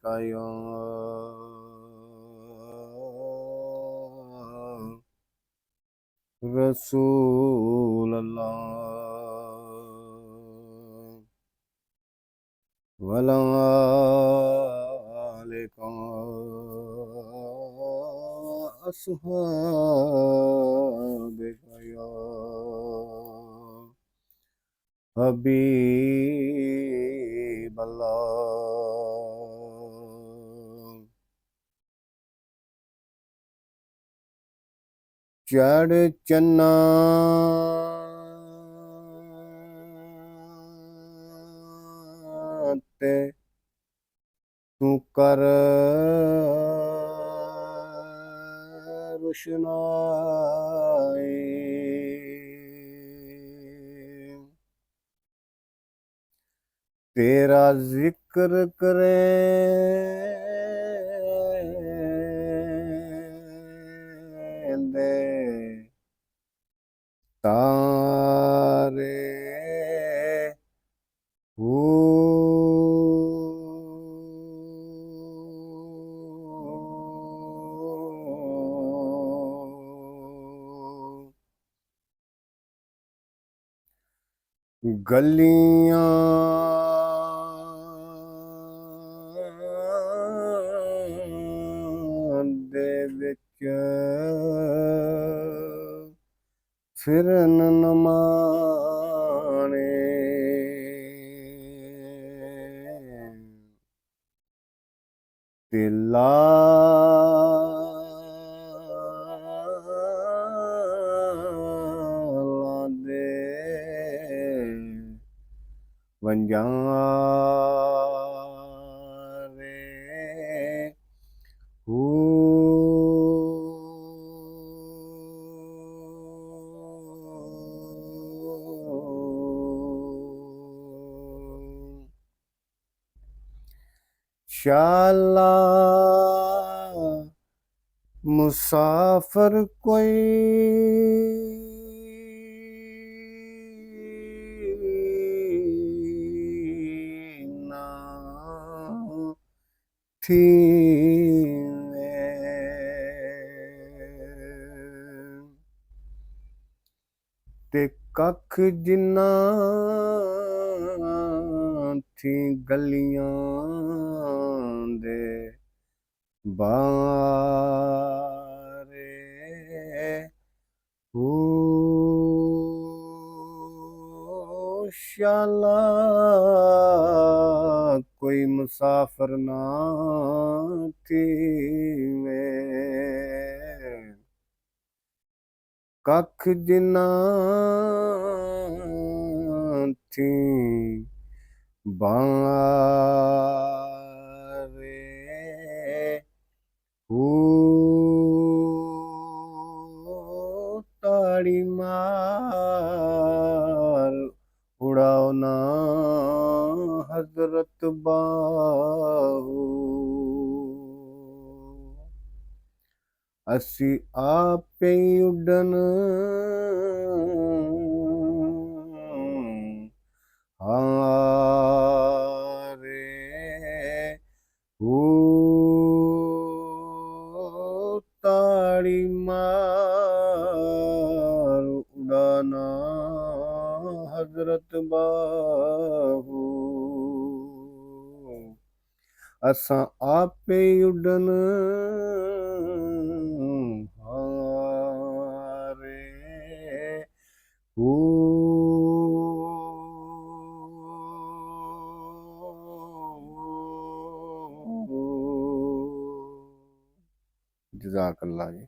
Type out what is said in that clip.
ਬੇਕਾਇਆ रसूल अल्लाह वलालिका अस्हाबिका या हबीब अल्लाह। चढ़ चन्ना ते तू कर रुशनाई, तेरा जिक्र करेंदे तारे गलियां दे विच फिरन न माणे, ते लालां दे वंजारे शाला मुसाफिर कोई ना थीवे, ते कख जिन्ना थी गलियां दे बारे शाला कोई मुसाफिर ना थीवे, कख जिन्ना थी बारे ताड़ी मार उड़ाओ ना हजरत बाहू, असी आपे उड़न हारे ताड़ी मार उड़ाना हजरत बाहू, असां आपे उड़न हारे जज़ाकल्लाह जी।